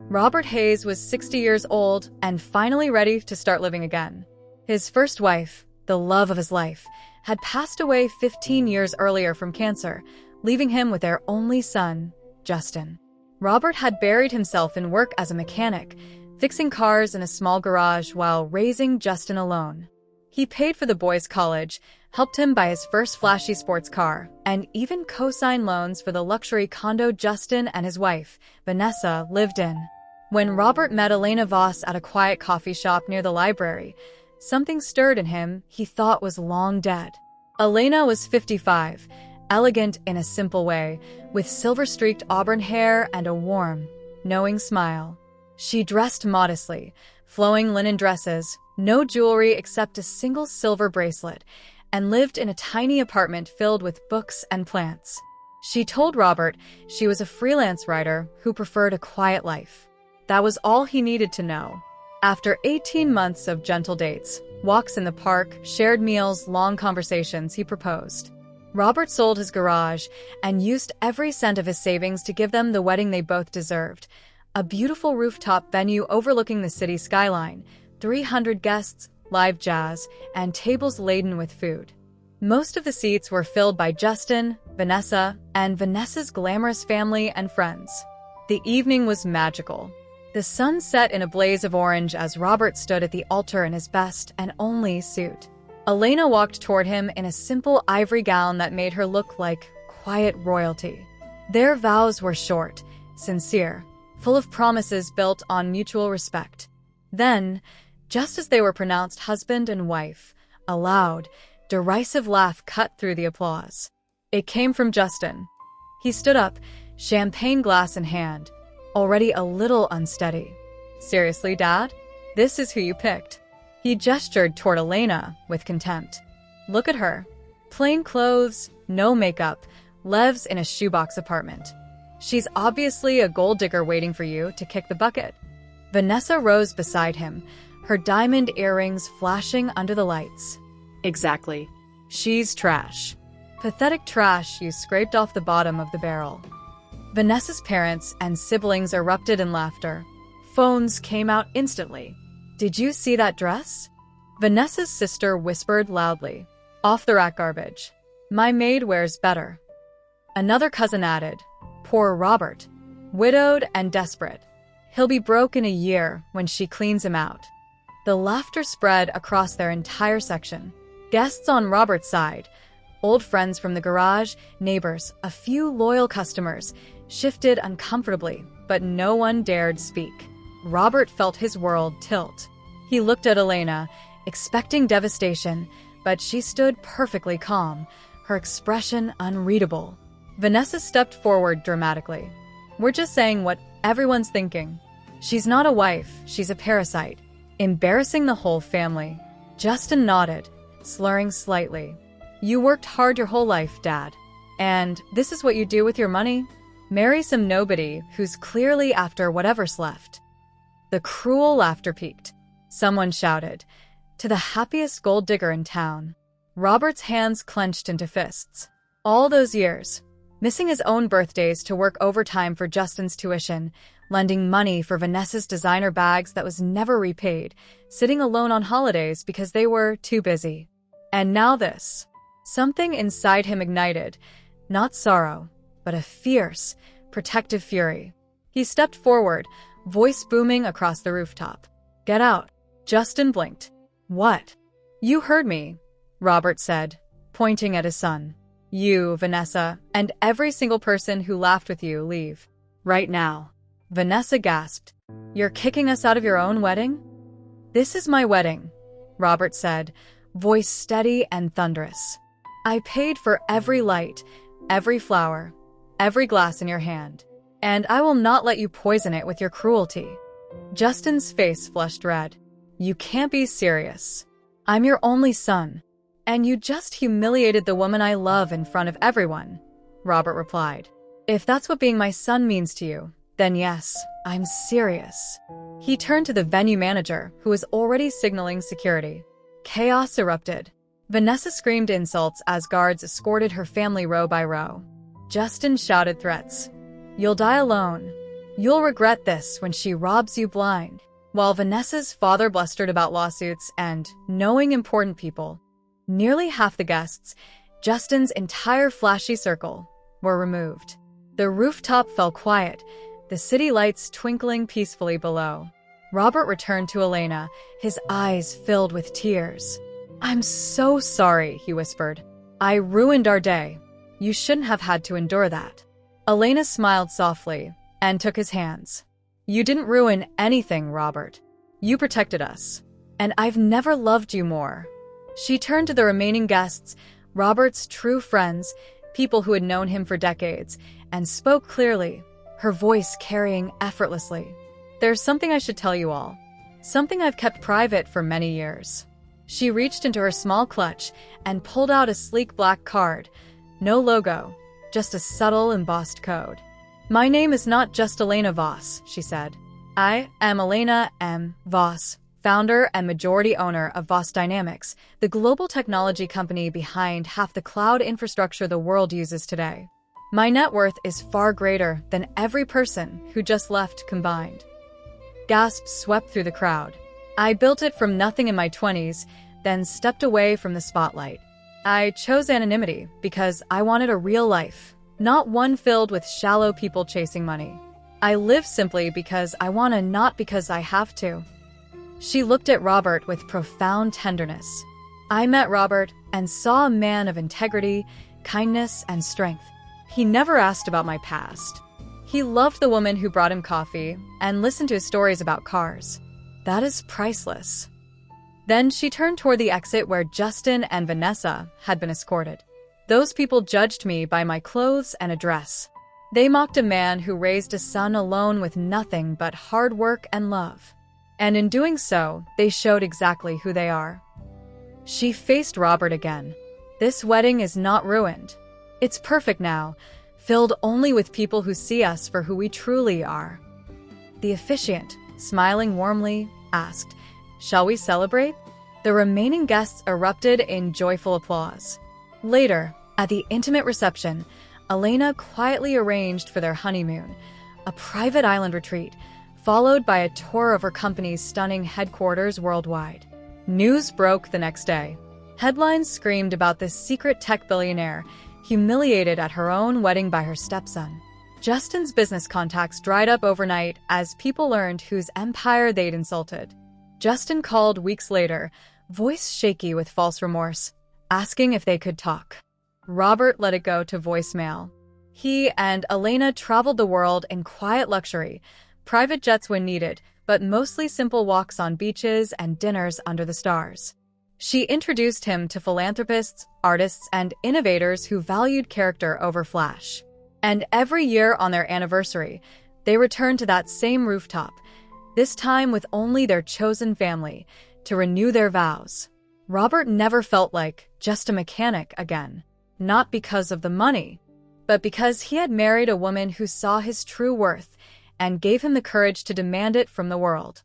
Robert Hayes was 60 years old and finally ready to start living again. His first wife, the love of his life, had passed away 15 years earlier from cancer, leaving him with their only son, Justin. Robert had buried himself in work as a mechanic, fixing cars in a small garage while raising Justin alone. He paid for the boy's college, helped him buy his first flashy sports car, and even co-signed loans for the luxury condo Justin and his wife, Vanessa, lived in. When Robert met Elena Voss at a quiet coffee shop near the library, something stirred in him he thought was long dead. Elena was 55, elegant in a simple way, with silver-streaked auburn hair and a warm, knowing smile. She dressed modestly, flowing linen dresses, no jewelry except a single silver bracelet, and lived in a tiny apartment filled with books and plants. She told Robert she was a freelance writer who preferred a quiet life. That was all he needed to know. After 18 months of gentle dates, walks in the park, shared meals, long conversations, he proposed. Robert sold his garage and used every cent of his savings to give them the wedding they both deserved. A beautiful rooftop venue overlooking the city skyline, 300 guests, live jazz, and tables laden with food. Most of the seats were filled by Justin, Vanessa, and Vanessa's glamorous family and friends. The evening was magical. The sun set in a blaze of orange as Robert stood at the altar in his best and only suit. Elena walked toward him in a simple ivory gown that made her look like quiet royalty. Their vows were short, sincere, full of promises built on mutual respect. Then, just as they were pronounced husband and wife, a loud, derisive laugh cut through the applause. It came from Justin. He stood up, champagne glass in hand, already a little unsteady. "Seriously, Dad? This is who you picked." He gestured toward Elena with contempt. "Look at her. Plain clothes, no makeup, lives in a shoebox apartment. She's obviously a gold digger waiting for you to kick the bucket." Vanessa rose beside him, her diamond earrings flashing under the lights. "Exactly. She's trash. Pathetic trash you scraped off the bottom of the barrel." Vanessa's parents and siblings erupted in laughter. Phones came out instantly. "Did you see that dress?" Vanessa's sister whispered loudly. "Off-the-rack garbage. My maid wears better." Another cousin added, "Poor Robert. Widowed and desperate. He'll be broke in a year when she cleans him out." The laughter spread across their entire section. Guests on Robert's side, old friends from the garage, neighbors, a few loyal customers, shifted uncomfortably, but no one dared speak. Robert felt his world tilt. He looked at Elena, expecting devastation, but she stood perfectly calm, her expression unreadable. Vanessa stepped forward dramatically. "We're just saying what everyone's thinking. She's not a wife, she's a parasite, embarrassing the whole family." Justin nodded, slurring slightly. "You worked hard your whole life, Dad. And this is what you do with your money? Marry some nobody who's clearly after whatever's left." The cruel laughter peaked. Someone shouted, "To the happiest gold digger in town." Robert's hands clenched into fists. All those years, missing his own birthdays to work overtime for Justin's tuition, lending money for Vanessa's designer bags that was never repaid, sitting alone on holidays because they were too busy. And now this. Something inside him ignited, not sorrow, but a fierce, protective fury. He stepped forward, voice booming across the rooftop. "Get out." Justin blinked. "What?" "You heard me," Robert said, pointing at his son. "You, Vanessa, and every single person who laughed with you leave. Right now." Vanessa gasped. "You're kicking us out of your own wedding?" "This is my wedding," Robert said, voice steady and thunderous. "I paid for every light, every flower, every glass in your hand, and I will not let you poison it with your cruelty." Justin's face flushed red. "You can't be serious. I'm your only son, and you just humiliated the woman I love in front of everyone," Robert replied. "If that's what being my son means to you, then yes, I'm serious." He turned to the venue manager, who was already signaling security. Chaos erupted. Vanessa screamed insults as guards escorted her family row by row. Justin shouted threats. "You'll die alone. You'll regret this when she robs you blind. While Vanessa's father blustered about lawsuits and knowing important people, nearly half the guests, Justin's entire flashy circle, were removed. The rooftop fell quiet, the city lights twinkling peacefully below. Robert returned to Elena, his eyes filled with tears. "I'm so sorry," he whispered. "I ruined our day. You shouldn't have had to endure that." Elena smiled softly and took his hands. "You didn't ruin anything, Robert. You protected us. And I've never loved you more." She turned to the remaining guests, Robert's true friends, people who had known him for decades, and spoke clearly, her voice carrying effortlessly. "There's something I should tell you all. Something I've kept private for many years." She reached into her small clutch and pulled out a sleek black card. No logo, just a subtle embossed code. "My name is not just Elena Voss," she said. "I am Elena M. Voss, founder and majority owner of Voss Dynamics, the global technology company behind half the cloud infrastructure the world uses today. My net worth is far greater than every person who just left combined." Gasps swept through the crowd. "I built it from nothing in my 20s, then stepped away from the spotlight. I chose anonymity because I wanted a real life, not one filled with shallow people chasing money. I live simply because I want to, not because I have to." She looked at Robert with profound tenderness. "I met Robert and saw a man of integrity, kindness, and strength. He never asked about my past. He loved the woman who brought him coffee and listened to his stories about cars. That is priceless." Then she turned toward the exit where Justin and Vanessa had been escorted. "Those people judged me by my clothes and address. They mocked a man who raised a son alone with nothing but hard work and love. And in doing so, they showed exactly who they are." She faced Robert again. "This wedding is not ruined. It's perfect now, filled only with people who see us for who we truly are." The officiant, smiling warmly, asked, "Shall we celebrate?" The remaining guests erupted in joyful applause. Later, at the intimate reception, Elena quietly arranged for their honeymoon, a private island retreat, followed by a tour of her company's stunning headquarters worldwide. News broke the next day. Headlines screamed about this secret tech billionaire, humiliated at her own wedding by her stepson. Justin's business contacts dried up overnight as people learned whose empire they'd insulted. Justin called weeks later, voice shaky with false remorse, asking if they could talk. Robert let it go to voicemail. He and Elena traveled the world in quiet luxury, private jets when needed, but mostly simple walks on beaches and dinners under the stars. She introduced him to philanthropists, artists, and innovators who valued character over flash. And every year on their anniversary, they returned to that same rooftop, this time with only their chosen family, to renew their vows. Robert never felt like just a mechanic again, not because of the money, but because he had married a woman who saw his true worth and gave him the courage to demand it from the world.